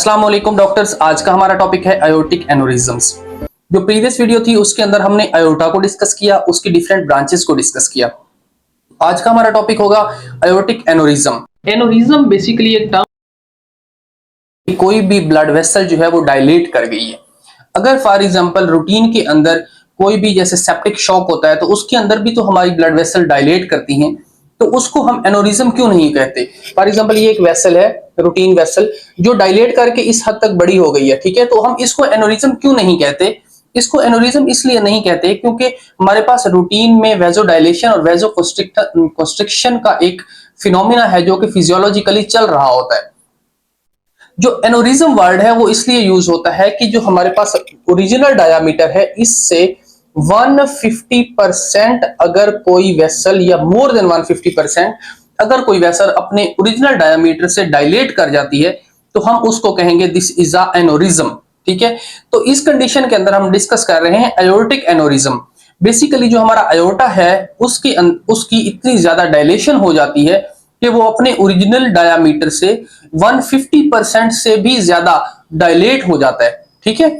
अस्सलाम वालेकुम डॉक्टर्स। आज का हमारा टॉपिक है आयोटिक एनोरिज्म्स। जो प्रीवियस वीडियो थी उसके अंदर हमने आयोटा को डिस्कस किया, उसकी डिफरेंट ब्रांचेस को डिस्कस किया। आज का हमारा टॉपिक होगा आयोटिक एनोरिज्म। एनोरिज्म बेसिकली एक टर्म, कोई भी ब्लड वेसल जो है वो डायलेट कर गई है। अगर फॉर एग्जांपल रूटीन के अंदर कोई भी जैसे सेप्टिक शॉक होता है तो उसके अंदर भी तो हमारी ब्लड वेसल डायलेट करती हैं, तो उसको हम एनोरिज्म क्यों नहीं कहते। फॉर एग्जांपल ये एक वेसल है, रूटीन वेसल, जो डायलेट करके इस हद तक बड़ी हो गई है, ठीक है, तो हम इसको एनोरिज्म क्यों नहीं कहते। इसको एनोरिज्म इसलिए नहीं कहते क्योंकि हमारे पास रूटीन में वेजोडाइलेशन और वेजोकंस्ट्रिक्शन का एक फिनोमिना है जो कि फिजियोलॉजिकली चल रहा होता है। जो एनोरिज्म वर्ड है वो इसलिए यूज होता है कि जो हमारे पास ओरिजिनल डायामीटर है इससे 150% अगर कोई वेसल या मोर देन 150% अगर कोई वेसल अपने ओरिजिनल डायामीटर से डायलेट कर जाती है तो हम उसको कहेंगे दिस इज अ एनोरिज्म। ठीक है, तो इस कंडीशन के अंदर हम डिस्कस कर रहे हैं आयोटिक एनोरिज्म। बेसिकली जो हमारा आयोटा है उसकी इतनी ज्यादा डायलेशन हो जाती है कि वो अपने ओरिजिनल डायामीटर से 150% से भी ज्यादा डायलेट हो जाता है। ठीक है,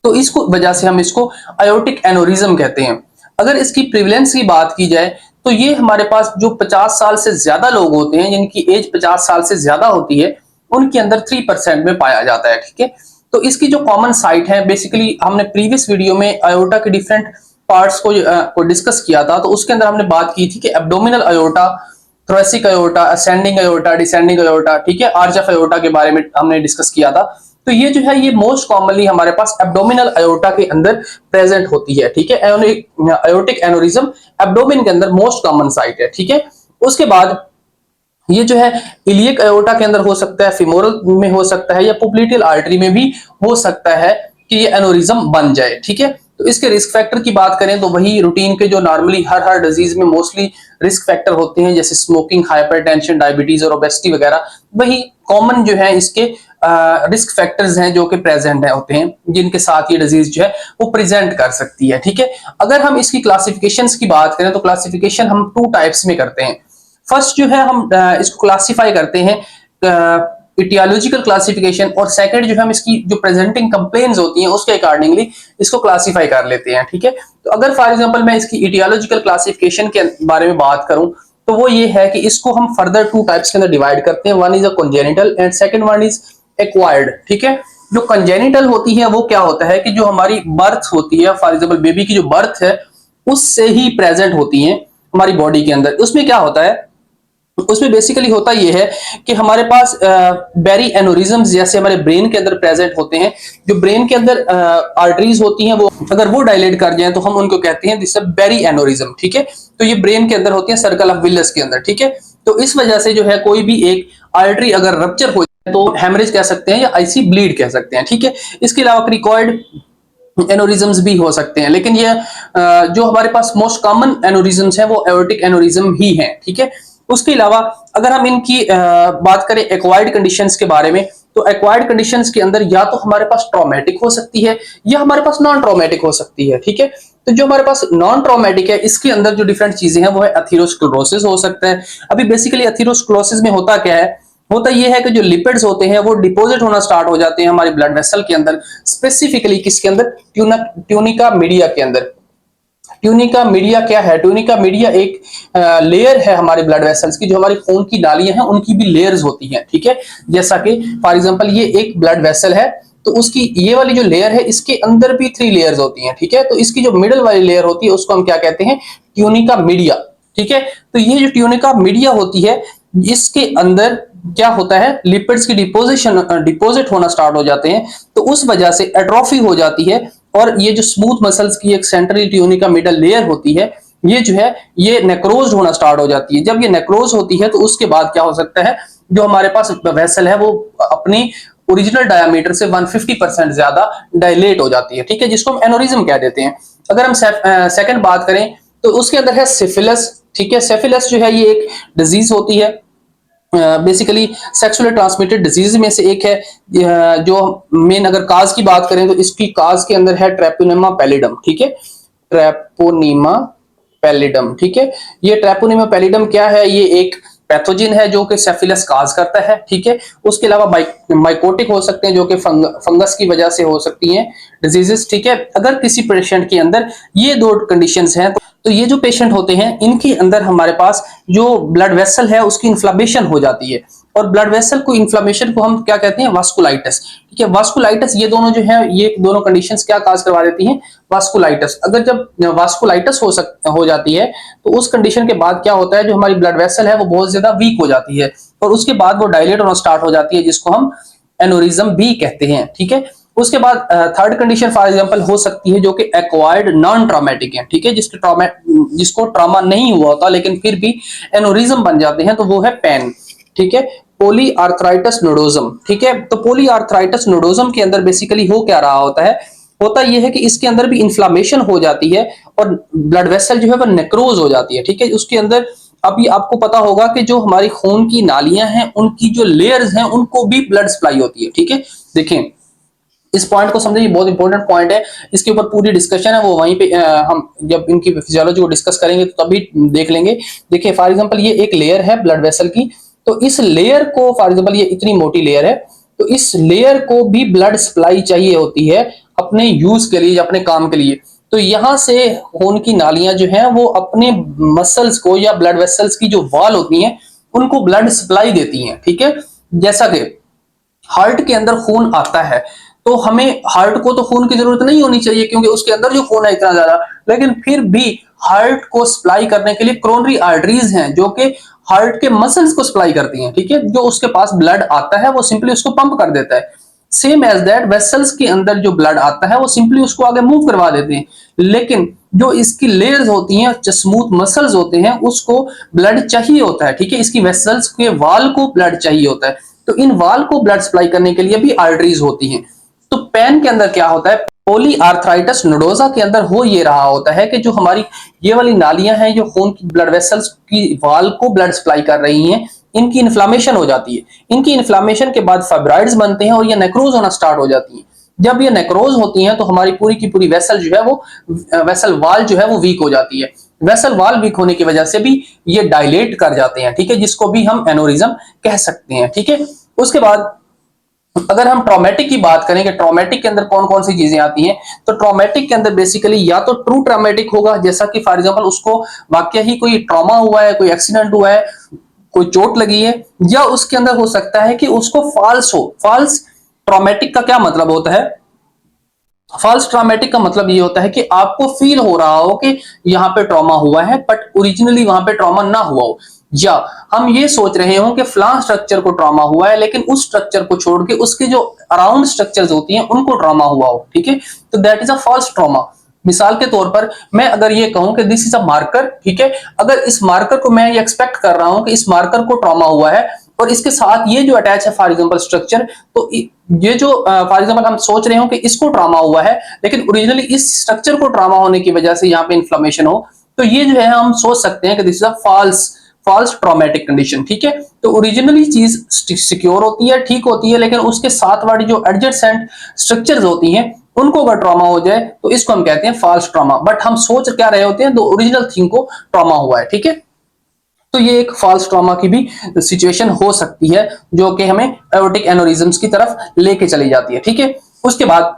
तो इसको वजह से हम इसको आयोटिक एनोरिज्म कहते हैं। अगर इसकी प्रिवलेंस की बात की जाए तो ये हमारे पास जो 50 साल से ज्यादा लोग होते हैं, जिनकी एज 50 साल से ज्यादा होती है, उनके अंदर 3% में पाया जाता है। ठीक है, तो इसकी जो कॉमन साइट है, बेसिकली हमने प्रीवियस वीडियो में आयोटा के डिफरेंट पार्ट्स को डिस्कस किया था, तो उसके अंदर हमने बात की थी कि abdominal iota, thoracic iota, ascending iota, descending iota, ठीक है, आर्च ऑफ आयोटा के बारे में हमने डिस्कस किया था। तो ये जो है ये मोस्ट कॉमनली हमारे पास एब्डोमिनल आयोटा के अंदर प्रेजेंट होती है। ठीक है, आयोटिक एनोरिज्म एब्डोमिन के अंदर मोस्ट कॉमन साइट है। ठीक है, उसके बाद ये जो है इलियक आयोटा के अंदर हो सकता है, फिमोरल में हो सकता है, या पोप्लिटियल आर्टरी में भी हो सकता है कि ये एनोरिज्म बन जाए। ठीक है, तो इसके रिस्क फैक्टर की बात करें तो वही रूटीन के जो नॉर्मली हर डिजीज में मोस्टली रिस्क फैक्टर होते हैं, जैसे स्मोकिंग, हाइपरटेंशन, डायबिटीज और ओबेसिटी वगैरह, वही कॉमन जो है इसके रिस्क फैक्टर्स हैं जो कि प्रेजेंट है होते हैं, जिनके साथ ये डिजीज जो है वो प्रेजेंट कर सकती है। ठीक है, अगर हम इसकी क्लासिफिकेशंस की बात करें तो क्लासिफिकेशन हम 2 टाइप्स में करते हैं। फर्स्ट जो है हम इसको क्लासिफाई करते हैं इटियोलॉजिकल क्लासिफिकेशन, और सेकंड जो है हम इसकी जो प्रेजेंटिंग कंप्लेंट्स होती हैं उसके अकॉर्डिंगली इसको क्लासिफाई कर लेते हैं। ठीक है, तो अगर फॉर एग्जांपल मैं इसकी इटियोलॉजिकल क्लासिफिकेशन के बारे में बात करूं तो वो ये है कि इसको हम फर्दर 2 टाइप्स के अंदर डिवाइड करते हैं। One is a congenital and second one is acquired. ठीक है, जो कंजेनिटल होती है वो क्या होता है कि जो हमारी बर्थ होती है, फॉर एग्जांपल बेबी की जो बर्थ है उससे ही प्रेजेंट होती है हमारी बॉडी के अंदर। उसमें क्या होता है, उसमें बेसिकली होता यह है कि हमारे पास बेरी एनोरिज्म्स जैसे हमारे ब्रेन के अंदर प्रेजेंट होते हैं। जो ब्रेन के अंदर आर्टरीज होती हैं वो अगर वो डायलेट कर जाएं तो हम उनको कहते हैं दिस बेरी एनोरिज्म। ठीक है, तो ये ब्रेन के अंदर होती है, सर्कल ऑफ विलियस के अंदर। ठीक है, तो इस वजह से जो है कोई भी एक आर्टरी अगर रप्चर हो जाए तो हेमरेज कह सकते हैं या आईसी ब्लीड कह सकते हैं। ठीक है, इसके अलावा क्रिकॉइड एनोरिज्म्स भी हो सकते हैं, लेकिन ये जो हमारे पास मोस्ट कॉमन एनोरिज्म्स हैं वो एओर्टिक एनोरिज्म ही हैं। ठीक है, उसके अलावा अगर हम इनकी बात करें एक्वायर्ड कंडीशंस के बारे में, तो एक्वायर्ड कंडीशंस के अंदर या तो हमारे पास ट्रॉमेटिक हो सकती है या हमारे पास नॉन ट्रॉमेटिक हो सकती है। ठीक है, तो जो हमारे पास नॉन ट्रॉमेटिक है इसके अंदर जो डिफरेंट चीजें हैं वो है एथेरोस्क्लेरोसिस हो सकता है। अभी बेसिकली एथेरोस्क्लेरोसिस में होता क्या है, होता यह है कि जो लिपिड्स होते हैं वो डिपॉजिट होना स्टार्ट हो जाते हैं हमारे ब्लड वेसल के अंदर, स्पेसिफिकली किसके अंदर, ट्यूनिका मीडिया के अंदर। ट्यूनिका मीडिया क्या है, ट्यूनिका मीडिया एक लेयर है हमारे ब्लड वेसल्स की, जो हमारी खून की नालियां हैं उनकी भी लेयर्स होती हैं। ठीक है, जैसा कि फॉर एग्जांपल ये एक ब्लड वेसल है तो उसकी ये वाली जो लेयर है इसके अंदर भी 3 लेयर्स होती हैं। ठीक है, तो इसकी जो मिडिल वाली लेयर होती है उसको हम क्या कहते हैं, ट्यूनिका मीडिया। ठीक है, तो ये जो ट्यूनिका मीडिया होती है इसके अंदर क्या होता है, लिपिड्स की डिपोजिट होना स्टार्ट हो जाते हैं, तो उस वजह से एट्रोफी हो जाती है, और ये जो स्मूथ मसल्स की एक सेंट्रल ट्यूनिका मिडल लेयर होती है ये जो है ये नेक्रोज होना स्टार्ट हो जाती है। जब ये नेक्रोज होती है तो उसके बाद क्या हो सकता है, जो हमारे पास वेसल है वो अपनी ओरिजिनल डायमीटर से 150% ज्यादा डायलेट हो जाती है। ठीक है, जिसको हम एनोरिज्म कह देते हैं। अगर हम सेकंड बात करें तो उसके अंदर है सिफिलिस। ठीक है, सिफिलिस जो है ये एक डिजीज होती है, बेसिकली सेक्सुअली ट्रांसमिटेड डिजीज में से एक है। जो मेन अगर काज की बात करें तो इसकी काज के अंदर है ट्रेपोनेमा पैलिडम। ठीक है, ट्रेपोनेमा पैलिडम। ठीक है, ये ट्रेपोनेमा पैलिडम क्या है, ये एक पैथोजिन है जो कि सेफिलस काज करता है, ठीक है। उसके अलावा माइकोटिक हो सकते हैं जो कि फंगस की वजह से हो सकती हैं डिजीजेस, ठीक है। अगर किसी पेशेंट के अंदर ये दो कंडीशंस हैं तो ये जो पेशेंट होते हैं इनके अंदर हमारे पास जो ब्लड वेसल है उसकी इन्फ्लेमेशन हो जाती है, और ब्लड वेसल को इन्फ्लेमेशन को हम क्या कहते हैं, वास्कुलाइटिस, ठीक है। वास्कुलाइटिस, ये दोनों जो है ये दोनों कंडीशंस क्या काज करवा देती हैं, वास्कुलाइटिस। अगर जब वास्कुलाइटिस हो जाती है तो उस कंडीशन के बाद क्या होता है, जो हमारी ब्लड वेसल है वो बहुत ज्यादा वीक हो जाती है और उसके बाद वो डायलेट होना स्टार्ट हो जाती है, जिसको हम एनोरिज्म भी कहते हैं, ठीक है। उसके बाद थर्ड कंडीशन फॉर एग्जांपल हो सकती है जो कि एक्वायर्ड नॉन ट्रॉमेटिक है, ठीक है, जिसको ट्रॉमा नहीं हुआ होता लेकिन फिर भी एनोरिज्म बन जाते हैं, तो वो है पेन, ठीक है। पॉलीआर्थराइटिस नोडोजम, ठीक है। तो पॉलीआर्थराइटिस नोडोजम के अंदर बेसिकली हो क्या रहा होता है, होता यह है कि इसके अंदर भी इन्फ्लामेशन हो जाती है और ब्लड वेसल जो है वो नेक्रोज हो जाती है, ठीक है। उसके अंदर अभी आपको पता होगा कि जो हमारी खून की नालियां हैं उनकी जो लेयर्स हैं उनको भी ब्लड सप्लाई होती है, ठीक है। देखें इस पॉइंट को समझिए, बहुत इंपॉर्टेंट पॉइंट है, इसके ऊपर पूरी डिस्कशन है वो वहीं पे हम जब इनकी फिजियोलॉजी को डिस्कस करेंगे तो तभी देख लेंगे। देखिए फॉर एग्जांपल ये एक लेयर है ब्लड वेसल की, तो इस लेयर को फॉर एग्जांपल ये इतनी मोटी लेयर है, तो इस लेयर को भी ब्लड सप्लाई चाहिए होती है अपने यूज के लिए, अपने काम के लिए। तो यहां से खून की नालियां जो हैं वो अपने मसल्स को या ब्लड वेसल्स की जो वॉल होती हैं उनको ब्लड सप्लाई देती हैं, ठीक है। जैसा कि हार्ट के अंदर खून आता है तो हमें हार्ट को तो खून की जरूरत नहीं होनी चाहिए क्योंकि उसके अंदर जो खून है इतना ज्यादा, लेकिन फिर भी हार्ट को सप्लाई करने के लिए कोरोनरी आर्टरीज हैं जो कि हार्ट के मसल्स को सप्लाई करती हैं, ठीक है। जो उसके पास ब्लड आता है वो सिंपली उसको पंप कर देता है। सेम एज दैट वेसल्स के अंदर जो ब्लड आता है वो सिंपली उसको आगे मूव करवा देते हैं, लेकिन जो इसकी लेयर्स होती हैं, स्मूथ मसल्स होते हैं, उसको ब्लड चाहिए होता है, ठीक है। इसकी वेसल्स के वाल को ब्लड चाहिए होता है, तो इन वाल को ब्लड सप्लाई करने के लिए भी आर्टरीज होती हैं। तो पेन के अंदर क्या होता है, पॉलीआर्थराइटिस नोडोजा के अंदर हो ये रहा होता है कि जो हमारी ये वाली नालियां हैं जो खून की ब्लड वेसल्स की वाल को ब्लड सप्लाई कर रही हैं, इनकी इन्फ्लामेशन हो जाती है। इनकी इन्फ्लामेशन के बाद फाइब्रॉइड्स बनते हैं और ये नेक्रोज होना स्टार्ट हो जाती है। जब ये नेक्रोज होती हैं तो हमारी पूरी की पूरी वेसल जो है वो वेसल वाल जो है वो वीक हो जाती है। वेसल वाल वीक होने की वजह से भी ये डायलेट कर जाते हैं, ठीक है, जिसको भी हम एनोरिज्म कह सकते हैं, ठीक है। उसके बाद अगर हम ट्रॉमेटिक की बात करें कि ट्रॉमेटिक के अंदर कौन कौन सी चीजें आती हैं, तो ट्रॉमेटिक के अंदर बेसिकली या तो ट्रू ट्रॉमेटिक होगा, जैसा कि फॉर एग्जांपल उसको वाकई ही कोई ट्रॉमा हुआ है, कोई एक्सीडेंट हुआ है, कोई चोट लगी है, या उसके अंदर हो सकता है कि उसको फॉल्स हो। फॉल्स ट्रॉमेटिक का क्या मतलब होता है, फॉल्स ट्रॉमेटिक का मतलब ये होता है कि आपको फील हो रहा हो कि यहाँ पे ट्रॉमा हुआ है बट ओरिजिनली वहां पे ट्रॉमा ना हुआ हो, या हम ये सोच रहे हो कि फलां स्ट्रक्चर को ट्रॉमा हुआ है लेकिन उस स्ट्रक्चर को छोड़ के उसके जो अराउंड स्ट्रक्चर्स होती हैं उनको ट्रॉमा हुआ हो, ठीक है। तो that is a false trauma. मिसाल के तौर पर मैं अगर ये कहूं कि दिस इज अ मार्कर, ठीक है, अगर इस मार्कर को मैं ये एक्सपेक्ट कर रहा हूं कि इस मार्कर को ट्रॉमा हुआ है और इसके साथ ये जो अटैच है फॉर एग्जांपल स्ट्रक्चर, तो ये जो फॉर एग्जांपल हम सोच रहे हो कि इसको ट्रॉमा हुआ है लेकिन ओरिजिनली इस स्ट्रक्चर को ट्रॉमा होने की वजह से यहाँ पे इन्फ्लेमेशन हो, तो ये जो है हम सोच सकते हैं कि this is a false traumatic condition, ठीक है। तो ओरिजिनली चीज सिक्योर होती है, ठीक होती है, लेकिन उसके साथ वाली जो एडजेसेंट स्ट्रक्चर्स होती हैं उनको अगर ट्रॉमा हो जाए तो इसको हम कहते हैं फॉल्स ट्रॉमा। बट हम सोच क्या रहे होते हैं, तो ओरिजिनल थिंग को ट्रॉमा हुआ है, ठीक है। तो ये एक फॉल्स ट्रॉमा की भी सिचुएशन हो सकती है जो कि हमें एओर्टिक एनोरिज्म्स की तरफ लेके चली जाती है, ठीक है। उसके बाद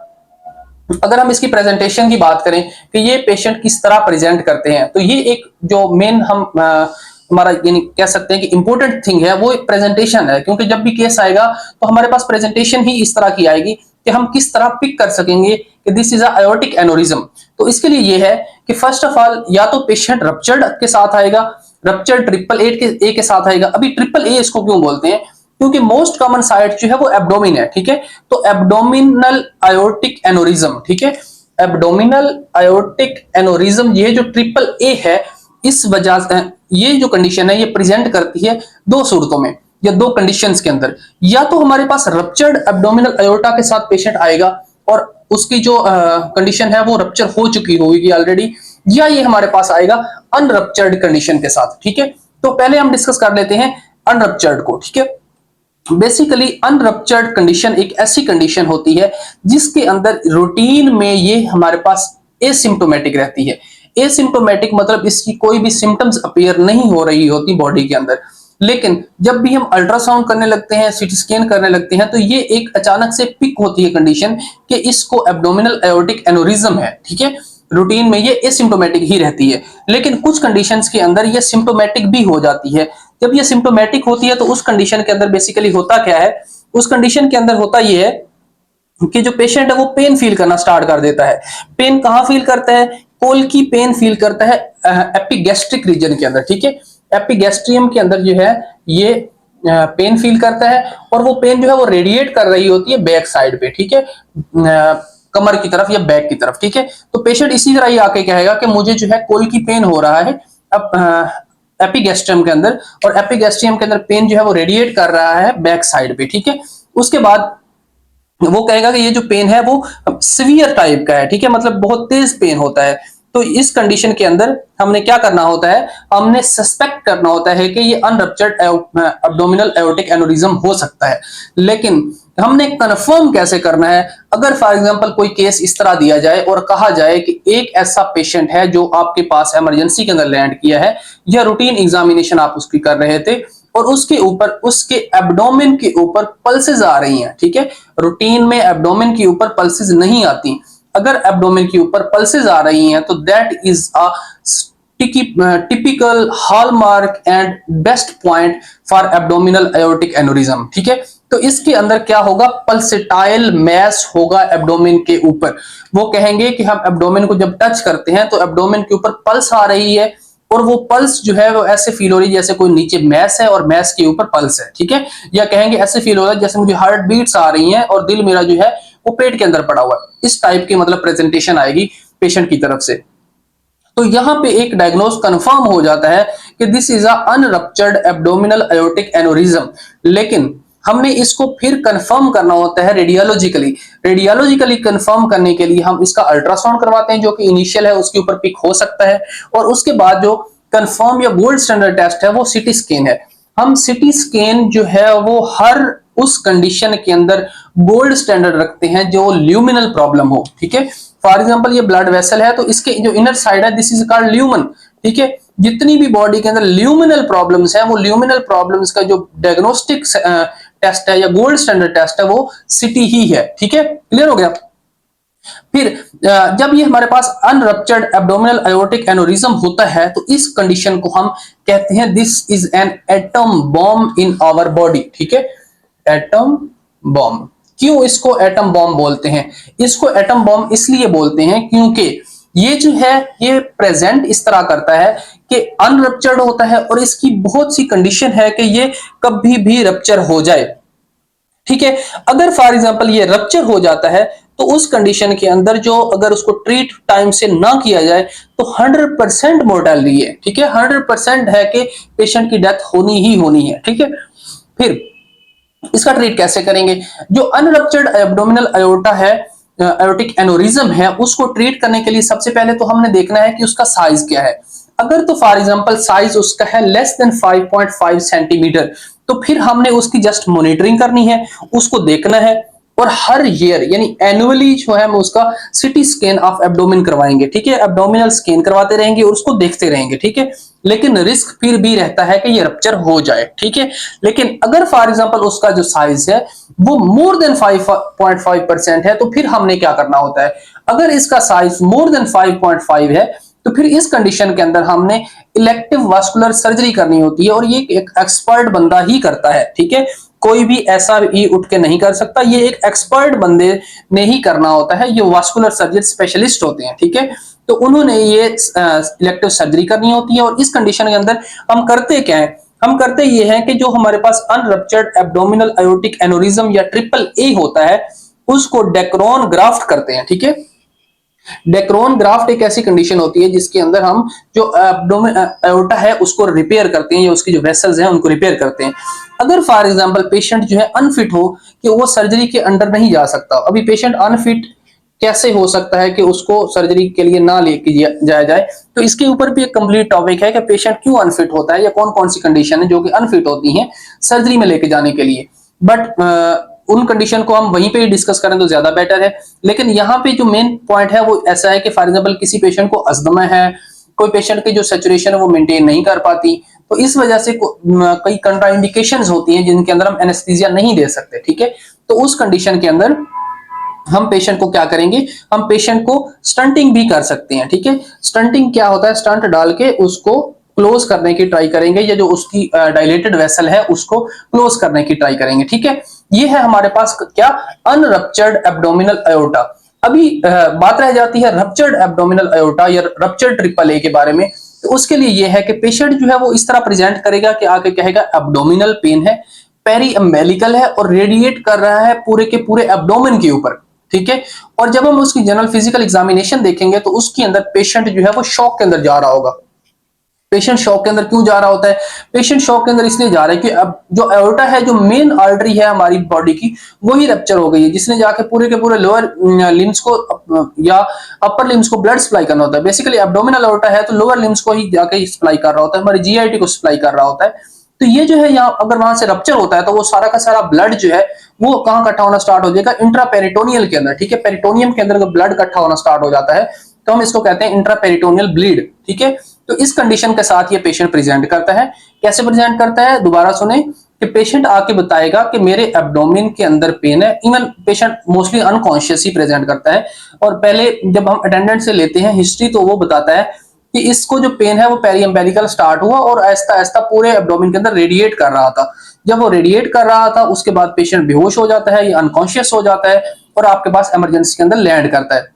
अगर हम इसकी प्रेजेंटेशन की बात करें कि ये पेशेंट किस तरह प्रेजेंट करते हैं, तो ये एक जो मेन हम हमारा यानी कह सकते हैं कि इंपॉर्टेंट थिंग है वो प्रेजेंटेशन है, क्योंकि जब भी केस आएगा तो हमारे पास प्रेजेंटेशन ही इस तरह की आएगी कि हम किस तरह पिक कर सकेंगे कि दिस इज एओर्टिक एनोरिज्म। तो इसके लिए ये है कि फर्स्ट ऑफ ऑल या तो पेशेंट रप्चर्ड के साथ आएगा, रप्चर्ड ट्रिपल ए के साथ आएगा। अभी ट्रिपल ए इसको क्यों बोलते हैं, क्योंकि मोस्ट कॉमन साइट जो है वो एब्डोमिन है, ठीक है। तो एब्डोमिनल आयोर्टिक एनोरिज्म, ठीक है, एब्डोमिनल आयोर्टिक एनोरिज्म, ये जो ट्रिपल ए है, इस वजह से ये जो कंडीशन है ये प्रेजेंट करती है दो सूरतों में या दो कंडीशंस के अंदर। या तो हमारे पास रप्चर्ड एब्डोमिनल आयोर्टा के साथ पेशेंट आएगा और उसकी जो कंडीशन है वो रप्चर हो चुकी होगी ऑलरेडी, या ये हमारे पास आएगा अनरप्चर्ड कंडीशन के साथ, ठीक है। तो पहले हम डिस्कस कर लेते हैं अनरप्चर्ड को, ठीक है। बेसिकली अनरप्चर्ड कंडीशन एक ऐसी कंडीशन होती है जिसके अंदर रूटीन में ये हमारे पास एसिम्प्टोमेटिक रहती है। एसिम्प्टोमेटिक मतलब इसकी कोई भी सिम्टम्स अपीयर नहीं हो रही होती बॉडी के अंदर, लेकिन जब भी हम अल्ट्रासाउंड करने लगते हैं, सीटी स्कैन करने लगते हैं, तो ये एक अचानक से पिक होती है कंडीशन कि इसको एब्डोमिनल एओर्टिक एनोरिज्म है, ठीक है। रूटीन में ये एसिम्प्टोमेटिक ही रहती है, लेकिन कुछ कंडीशंस के अंदर ये सिम्प्टोमेटिक भी हो जाती है। जब ये सिम्प्टोमेटिक होती है तो उस कंडीशन के अंदर बेसिकली होता क्या है, उस कंडीशन के अंदर होता ये है कि जो पेशेंट है वो पेन फील करना स्टार्ट कर देता है। पेन कहां फील करता है, कोल की पेन फील करता है एपिगैस्ट्रिक रीजन के अंदर, ठीक है। एपिगैस्ट्रियम के अंदर जो है ये पेन फील करता है, और वो पेन जो है वो रेडिएट कर रही होती है बैक साइड पे, ठीक है, कमर की तरफ या बैक की तरफ, ठीक है। तो पेशेंट इसी तरह ही आके कहेगा कि मुझे जो है कोल की पेन हो रहा है अब एपिगैस्ट्रियम के अंदर, और एपिगैस्ट्रियम के अंदर पेन जो है वो रेडिएट कर रहा है बैक साइड पे, ठीक है। उसके बाद वो कहेगा कि ये जो पेन है वो सीवियर टाइप का है, ठीक है, मतलब बहुत तेज पेन होता है। तो इस कंडीशन के अंदर हमने क्या करना होता है, हमने सस्पेक्ट करना होता है कि ये अनरप्चर्ड एब्डोमिनल एओर्टिक एनोरिज्म हो सकता है। लेकिन हमने कंफर्म कैसे करना है, अगर फॉर एग्जांपल कोई केस इस तरह दिया जाए और कहा जाए कि एक ऐसा पेशेंट है जो आपके पास इमरजेंसी के अंदर लैंड किया है, या रूटीन एग्जामिनेशन आप उसकी कर रहे थे, और उसके ऊपर उसके एब्डोमेन के ऊपर पल्सेस आ रही हैं, ठीक है। रूटीन में एब्डोमेन के ऊपर पल्सेस नहीं आती, अगर एब्डोमेन के ऊपर पल्सेस आ रही हैं तो that is a typical hallmark and best point for abdominal aortic aneurysm, ठीक है। तो इसके अंदर क्या होगा, पल्सेटाइल मैस होगा एब्डोमेन के ऊपर। वो कहेंगे कि हम एब्डोमेन को जब टच करते हैं तो एब्डोमेन के ऊपर पल्स आ रही है, और वो पल्स जो है वो ऐसे फील हो रही है जैसे कोई नीचे मैस है और मैस के ऊपर पल्स है, ठीक है। या कहेंगे ऐसे फील हो रहा है जैसे मुझे हार्ट बीट्स आ रही हैं और दिल मेरा जो है वो पेट के अंदर पड़ा हुआ है। इस टाइप की मतलब प्रेजेंटेशन आएगी पेशेंट की तरफ से। तो यहां पे एक डायग्नोस कंफर्म हो जाता है कि this is a unruptured abdominal aortic aneurysm. लेकिन हमने इसको फिर कंफर्म करना होता है रेडियोलॉजिकली। रेडियोलॉजिकली कंफर्म करने के लिए हम इसका अल्ट्रासाउंड करवाते हैं, जो कि इनिशियल है, उसके ऊपर पिक हो सकता है। और उसके बाद जो कंफर्म या गोल्ड स्टैंडर्ड टेस्ट है वो सिटी स्कैन है। हम सिटी स्कैन जो है वो हर उस कंडीशन के अंदर गोल्ड स्टैंडर्ड रखते हैं जो ल्यूमिनल प्रॉब्लम हो, ठीक है। फॉर एग्जांपल ये ब्लड वेसल है तो इसके जो इनर साइड है दिस इज कॉल्ड ल्यूमन, ठीक है। जितनी भी बॉडी के अंदर ल्यूमिनल प्रॉब्लम्स है, वो ल्यूमिनल प्रॉब्लम्स का जो डायग्नोस्टिक टेस्ट है या गोल्ड स्टैंडर्ड टेस्ट है वो सिटी ही है, ठीक है। क्लियर हो गया। फिर जब ये हमारे पास अनरप्चर्ड एब्डोमिनल एओर्टिक एनोरिज्म होता है तो इस कंडीशन को हम कहते हैं this is an atom bomb in our body, ठीक है। एटम बॉम्ब, क्यों इसको एटम बॉम्ब बोलते हैं, इसको एटम बॉम्ब इसलिए बोलते हैं क्योंकि ये जो है ये प्रेजेंट इस तरह करता है कि अनरप्चर्ड होता है, और इसकी बहुत सी कंडीशन है कि ये कभी भी रप्चर हो जाए, ठीक है। अगर फॉर एग्जांपल ये रप्चर हो जाता है तो उस कंडीशन के अंदर जो अगर उसको ट्रीट टाइम से ना किया जाए तो 100% मोर्टेलिटी है, ठीक है। 100% है कि पेशेंट की डेथ होनी ही होनी है, ठीक है। फिर इसका ट्रीट कैसे करेंगे, जो अनरप्चर्ड एब्डोमिनल एओर्टा है, एओर्टिक एनोरिज्म है, उसको ट्रीट करने के लिए सबसे पहले तो हमने देखना है कि उसका साइज क्या है। अगर तो फॉर एग्जांपल साइज उसका है लेस देन 5.5 सेंटीमीटर, तो फिर हमने उसकी जस्ट मॉनिटरिंग करनी है, उसको देखना है, और हर ईयर यानी एनुअली जो है हम उसका सिटी स्कैन ऑफ एब्डोमेन करवाएंगे, ठीक है। एब्डोमिनल स्कैन करवाते रहेंगे और उसको देखते रहेंगे, ठीक है। लेकिन रिस्क फिर भी रहता है कि ये रप्चर हो जाए, ठीक है। लेकिन अगर फॉर एग्जांपल उसका जो साइज है वो मोर देन 5.5% है तो फिर हमने क्या करना होता है, अगर इसका साइज मोर देन 5.5 है तो फिर इस कंडीशन के अंदर हमने इलेक्टिव वास्कुलर सर्जरी करनी होती है, और ये एक एक्सपर्ट बंदा ही करता है, ठीक है। कोई भी ऐसा ही उठ के नहीं कर सकता, ये एक एक्सपर्ट बंदे ने ही करना होता है, ये वास्कुलर सर्जरी स्पेशलिस्ट होते हैं, ठीक है। तो उन्होंने ये इलेक्टिव सर्जरी करनी होती है, और इस कंडीशन के अंदर हम करते क्या है, हम करते ये हैं कि जो हमारे पास अनरप्चर्ड एब्डोमिनल एओर्टिक एनोरिज्म या ट्रिपल ए होता है उसको डेक्रोन ग्राफ्ट करते हैं, ठीक है। डेक्रोन ग्राफ्ट एक ऐसी कंडीशन होती है जिसके अंदर हम जो एब्डोमेन एओर्टा है उसको रिपेयर करते हैं, या उसकी जो वेसल्स हैं उनको रिपेयर करते हैं। अगर फॉर एग्जांपल पेशेंट जो है अनफिट हो कि वो सर्जरी के अंडर नहीं जा सकता, अभी पेशेंट अनफिट कैसे हो सकता है कि उसको सर्जरी के लिए ना लेके जाया जाए, तो इसके ऊपर भी एक कंप्लीट टॉपिक है कि पेशेंट क्यों अनफिट होता है या कौन कौन सी कंडीशन है जो कि अनफिट होती हैं सर्जरी में लेके जाने के लिए। बट उन कंडीशन को हम वहीं पे ही डिस्कस करें तो ज्यादा बेटर है। लेकिन यहाँ पे जो मेन पॉइंट है वो ऐसा है कि फॉर एग्जांपल किसी पेशेंट को अस्थमा है, कोई पेशेंट की जो सैचुरेशन है वो मेंटेन नहीं कर पाती, तो इस वजह से कई कंट्राइंडिकेशंस होती हैं जिनके अंदर हम एनेस्थीसिया नहीं दे सकते, ठीक है। तो उस कंडीशन के अंदर हम पेशेंट को क्या करेंगे, हम पेशेंट को स्टंटिंग भी कर सकते हैं, ठीक है। स्टंटिंग क्या होता है, स्टंट डाल के उसको क्लोज करने की ट्राई करेंगे, या जो उसकी डायलेटेड वेसल है उसको क्लोज करने की ट्राई करेंगे, ठीक है। ये है हमारे पास क्या, अनरप्चर्ड एब्डोमिनल अयोर्टा। अभी बात रह जाती है रप्चर्ड एब्डोमिनल अयोर्टा या रप्चर्ड ट्रिपल ए के बारे में। तो उसके लिए ये है कि पेशेंट जो है वो इस तरह प्रेजेंट करेगा कि आके कहेगा एब्डोमिनल पेन है, पेरी अम्बेलिकल है और रेडिएट कर रहा है पूरे के पूरे एब्डोमेन के ऊपर, ठीक है। और जब हम उसकी जनरल फिजिकल एग्जामिनेशन देखेंगे तो उसके अंदर पेशेंट जो है वो शॉक के अंदर जा रहा होगा। पेशेंट शॉक के अंदर क्यों जा रहा होता है, पेशेंट शॉक के अंदर इसलिए जा रहा है कि अब जो एओर्टा है, जो मेन आर्टरी है हमारी बॉडी की, वही रप्चर हो गई है, जिसने जाके पूरे के पूरे लोअर लिम्स को या अपर लिम्स को ब्लड सप्लाई करना होता है। बेसिकली एब्डोमिनल एओर्टा है तो लोअर लिम्स को ही जाके सप्लाई कर रहा होता है, हमारी जीआईटी को सप्लाई कर रहा होता है। तो ये जो है यहाँ अगर वहां से रप्चर होता है तो वो सारा का सारा ब्लड जो है वो कहाँ इकट्ठा होना स्टार्ट हो जाएगा, इंट्रापेरिटोनियल के अंदर, ठीक है। पेरिटोनियम के अंदर ब्लड इकट्ठा होना स्टार्ट हो जाता है तो हम इसको कहते हैं इंट्रापेरिटोनियल ब्लीड, ठीक है। तो इस कंडीशन के साथ ये पेशेंट प्रेजेंट करता है। कैसे प्रेजेंट करता है, दोबारा सुने कि पेशेंट आके बताएगा कि मेरे एब्डोमेन के अंदर पेन है। इवन पेशेंट मोस्टली अनकॉन्शियस ही प्रेजेंट करता है, और पहले जब हम अटेंडेंट से लेते हैं हिस्ट्री तो वो बताता है कि इसको जो पेन है वो पेरी अम्बेलिकल स्टार्ट हुआ और आहिस्ता आहिस्ता पूरे एब्डोमेन के अंदर रेडिएट कर रहा था। जब वो रेडिएट कर रहा था उसके बाद पेशेंट बेहोश हो जाता है या अनकॉन्शियस हो जाता है और आपके पास इमरजेंसी के अंदर लैंड करता है।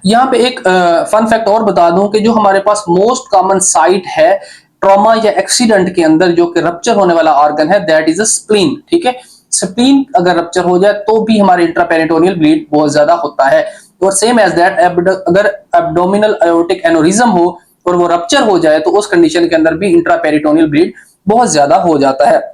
यहाँ पे एक फन फैक्ट और बता दूं कि जो हमारे पास मोस्ट कॉमन साइट है ट्रॉमा या एक्सीडेंट के अंदर जो कि रप्चर होने वाला ऑर्गन है, दैट इज अ स्प्लीन, ठीक है। स्प्लीन अगर रप्चर हो जाए तो भी हमारे इंट्रापेरिटोनियल ब्लीड बहुत ज्यादा होता है। और सेम एज दैट अगर एब्डोमिनल एओर्टिक एनोरिज्म हो और वो रप्चर हो जाए तो उस कंडीशन के अंदर भी इंट्रापेरिटोनियल ब्लीड बहुत ज्यादा हो जाता है।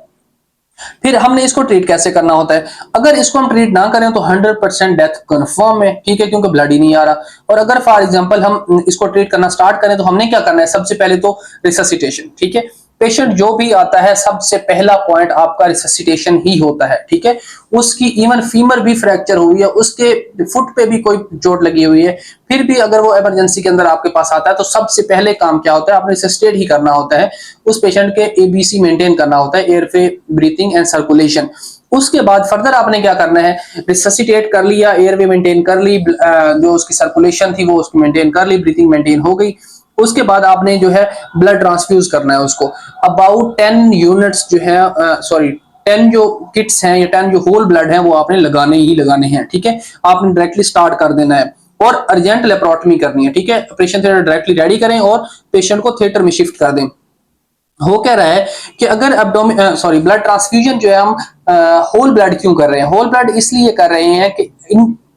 फिर हमने इसको ट्रीट कैसे करना होता है, अगर इसको हम ट्रीट ना करें तो 100% डेथ कंफर्म है, ठीक है, क्योंकि ब्लड ही नहीं आ रहा। और अगर फॉर एग्जांपल हम इसको ट्रीट करना स्टार्ट करें तो हमने क्या करना है, सबसे पहले तो रिससिटेशन, ठीक है। पेशेंट जो भी आता है सबसे पहला पॉइंट आपका रिससिटेशन ही होता है, ठीक है। उसकी इवन फीमर भी फ्रैक्चर हुई है, उसके फुट पे भी कोई चोट लगी हुई है, फिर भी अगर वो इमरजेंसी के अंदर आपके पास आता है तो सबसे पहले काम क्या होता है, आपने रिससिटेट ही करना होता है। उस पेशेंट के एबीसी मेंटेन करना होता है, एयरवे, ब्रीथिंग एंड सर्कुलेशन। उसके बाद फर्दर आपने क्या करना है, रिससिटेट कर लिया, एयरवे मेंटेन कर ली, जो उसकी सर्कुलेशन थी वो उसकी मेंटेन कर ली, ब्रीथिंग मेंटेन हो गई। उसके बाद आपने जो है ब्लड ट्रांसफ्यूज करना है उसको। अबाउट 10 यूनिट्स जो है 10 जो किट्स हैं या 10 जो होल ब्लड हैं वो आपने लगाने ही लगाने हैं, ठीक है। आपने डायरेक्टली स्टार्ट कर देना है और अर्जेंट लेप्रोटमी करनी है, ठीक है। ऑपरेशन थिएटर डायरेक्टली रेडी करें और पेशेंट को थिएटर में शिफ्ट कर दें। हो कह रहा है कि अगर ब्लड ट्रांसफ्यूजन जो है हम होल ब्लड क्यों कर रहे हैं, होल ब्लड इसलिए कर रहे हैं कि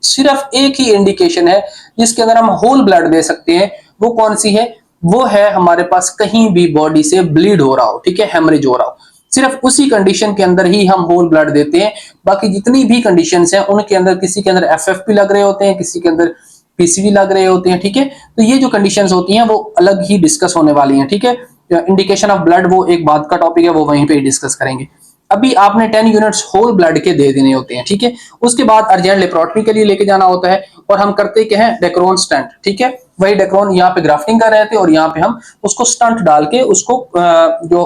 सिर्फ एक ही इंडिकेशन है जिसके अंदर हम होल ब्लड दे सकते हैं, वो कौन सी है, वो है हमारे पास कहीं भी बॉडी से ब्लीड हो रहा हो, ठीक है, हेमरेज हो रहा हो, सिर्फ उसी कंडीशन के अंदर ही हम होल ब्लड देते हैं। बाकी जितनी भी कंडीशंस हैं उनके अंदर किसी के अंदर एफएफपी लग रहे होते हैं, किसी के अंदर पीसीबी लग रहे होते हैं, ठीक है। तो ये जो कंडीशंस होती हैं वो अलग ही डिस्कस होने वाली हैं, ठीक है। इंडिकेशन ऑफ ब्लड वो एक बात का टॉपिक है, वो वहीं पे डिस्कस करेंगे। अभी आपने 10 यूनिट्स होल ब्लड के दे देने होते हैं, ठीक है। उसके बाद अर्जेंट लेप्रोटमी के लिए लेके जाना होता है और हम करते क्या है, डेक्रोन स्टंट, ठीक है। वही डेक्रोन यहाँ पे ग्राफ्टिंग कर रहे थे और यहाँ पे हम उसको स्टंट डाल के उसको जो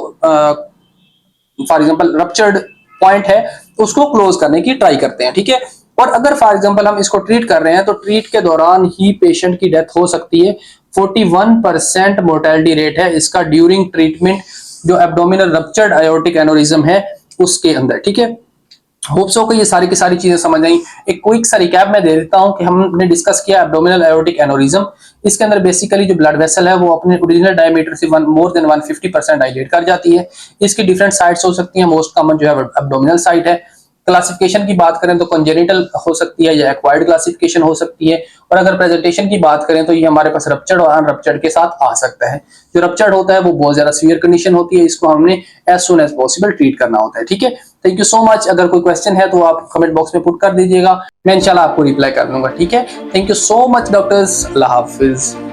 फॉर एग्जांपल रप्चर्ड पॉइंट है उसको क्लोज करने की ट्राई करते हैं, ठीक है। और अगर फॉर एग्जांपल हम इसको ट्रीट कर रहे हैं तो ट्रीट के दौरान ही पेशेंट की डेथ हो सकती है। 41% मोर्टेलिटी रेट है इसका ड्यूरिंग ट्रीटमेंट, जो एब्डोमिनल रप्चर्ड आयोर्टिक एनोरिज्म है उसके अंदर, ठीक है। होप सो कि ये सारी की सारी चीजें समझ आई। एक क्विक सा रिकैप मैं दे देता हूं कि हमने डिस्कस किया एब्डोमिनल आयोर्टिक एनोरिज्म। इसके अंदर बेसिकली जो ब्लड वेसल है वो अपने ओरिजिनल डायमीटर से मोर देन 150% डायलेट कर जाती है। इसकी डिफरेंट साइट्स हो सकती हैं, मोस्ट कॉमन जो है एब्डोमिनल साइट है। क्लासिफिकेशन की बात करें तो कंजेनिटल हो सकती है या एक्वायर्ड क्लासिफिकेशन हो सकती है। और अगर प्रेजेंटेशन की बात करें तो ये हमारे पास रप्चर्ड और अनरप्चर्ड के साथ आ सकता है। जो रप्चर्ड होता है वो बहुत ज्यादा सीवियर कंडीशन होती है, इसको हमने as soon as possible treat करना होता है, ठीक है। Thank you so much. अगर कोई क्वेश्चन है तो आप कमेंट बॉक्स में पुट कर दीजिएगा, मैं इंशाल्लाह आपको रिप्लाई कर दूंगा, ठीक है। Thank you so much doctors, Allah Hafiz.